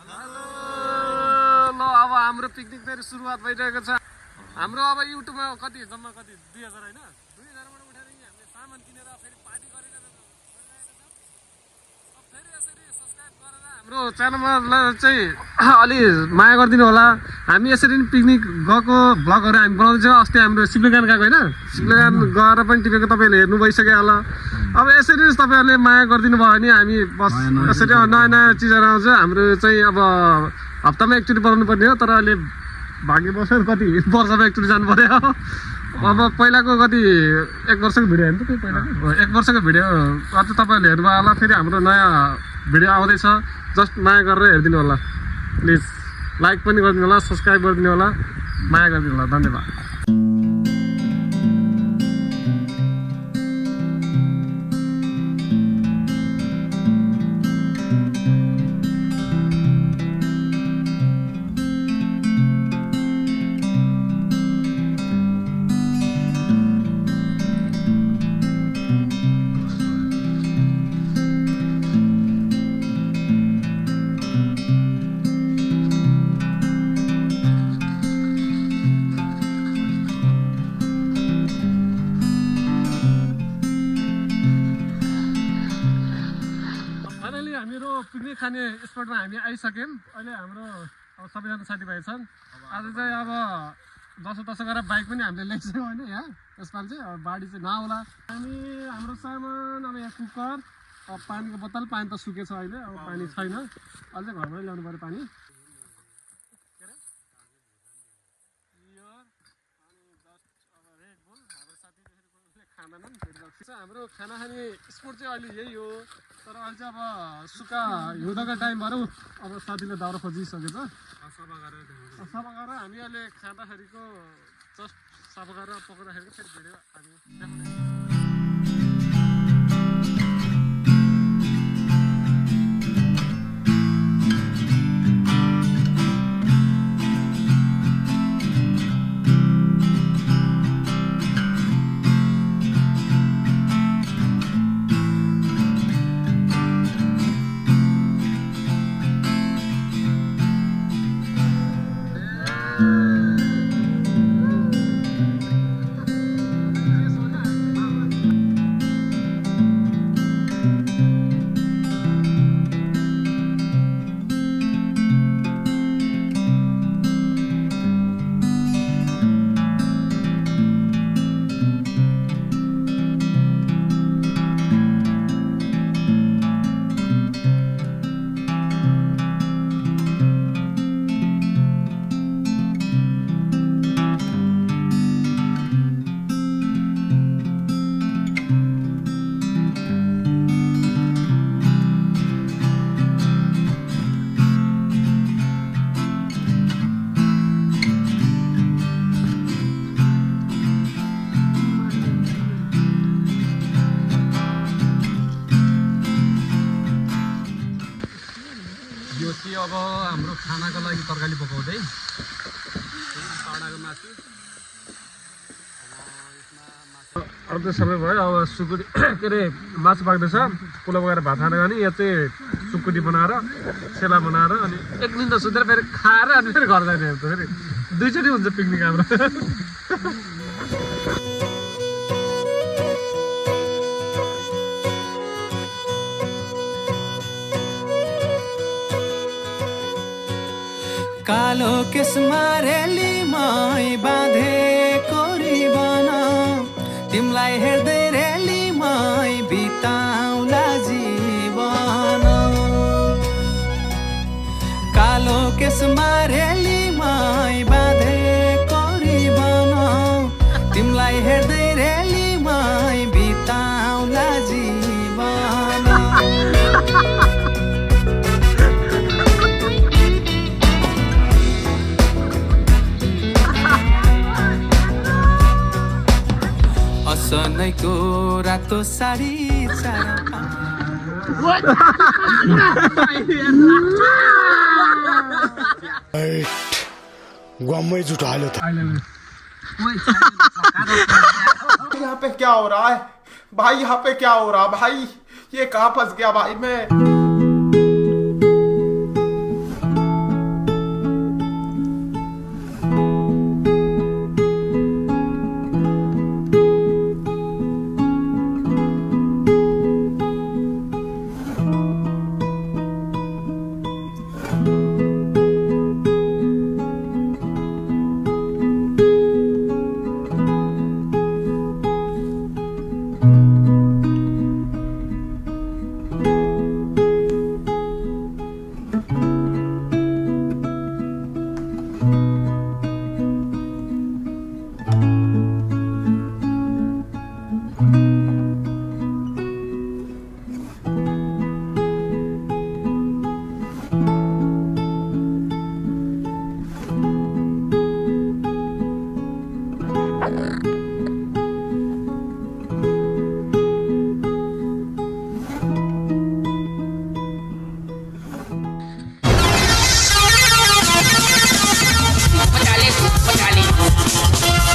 ल अब हाम्रो पिकनिक फेरि सुरुवात भइरहेको छ। हाम्रो अब युट्युबमा कति जम्मा कति 2000 होइन 2000बाट उठेर हामीले सामान किनेर फेरि पार्टी गरेर फेरि यसरी सब्सक्राइब गरेर हाम्रो च्यानलमा चाहिँ अलि माया गरिदिनु होला। हामी यसरी नै पिकनिक गएको भ्लगहरू हामी बनाउँदैछौँ। अस्ति हाम्रो सिप्लेगान गएको होइन, सिप्लेगान गएर पनि टिपेको तपाईँहरूले हेर्नु भइसक्यो होला। अब यसरी तपाईँहरूले माया गरिदिनु भयो भने हामी बस यसरी नयाँ नयाँ चिजहरू आउँछ। हाम्रो चाहिँ अब हप्तामा एकचोटि बनाउनु पर्ने हो, तर अहिले भाग्य बसेर कति वर्षमा एकचोटि जानु पर्यो। अब पहिलाको कति 1 वर्षको भिडियो हेर्नु त्यो पहिलाको 1 वर्षको भिडियो अझै तपाईँहरूले हेर्नुभयो होला। फेरि हाम्रो नयाँ भिडियो आउँदैछ, जस्ट माया गरेर हेरिदिनु होला प्लिज। लाइक पनि गरिदिनु होला, सब्सक्राइब गरिदिनु होला, माया गरिदिनु होला। धन्यवाद। हामीहरू पिकनिक खाने स्पटमा हामी आइसक्यौँ। अहिले हाम्रो अब सबैजना साथीभाइ छन्। आज चाहिँ अब जसो गरेर बाइक पनि हामीले ल्याइसक्यौँ होइन। यहाँ यसपालि चाहिँ अब बाढी चाहिँ नआउला। हामी हाम्रो सामान अब यहाँ कुकर, अब पानीको बोतल, पानी त सुकेछ अहिले, अब पानी छैन। अझै घरमै ल्याउनु पऱ्यो पानी। हाम्रो खाना खाने स्पोट चाहिँ अहिले यही हो, तर अहिले चाहिँ अब सुक्खा हिउँदको टाइम भएर अब साथीले दाउरा खोजिसकेछ। सफा गरेर हामी अहिले खाँदाखेरिको जस्ट सफा गरेर पकाउँदाखेरिको फेरि भिडियो हामी देखाउने। अब हाम्रो खानाको लागि तरकारी पकाउँदै पाडाको मासु अब त सबै भयो। अब सुकुटी के अरे मासु पाक्दैछ, पुलाउ गएर भात खाना खाने। यहाँ चाहिँ सुकुटी बनाएर सेला बनाएर अनि एक दिन त सुतेर फेरि खाएर अनि फेरि घर जाने। फेरि दुईचोटि हुन्छ पिकनिक हाम्रो। कालो केसमा रेलीमै बाँधेको रिबन, तिमीलाई हेर्दै रेलीमै बिताउला जीवन। कालो केसमा रेलीमै बाँधेको रिबन, तिमीलाई हेर्दै रेलीमै बिताउला जीवन। असनैको रातो साडी गम्मै झुट हाल्यो त। यहाँ पे क्या हो रहा है भाई? यहाँ पे क्या हो रहा भाई? ये कहाँ फंस गया भाई मैं? पखाली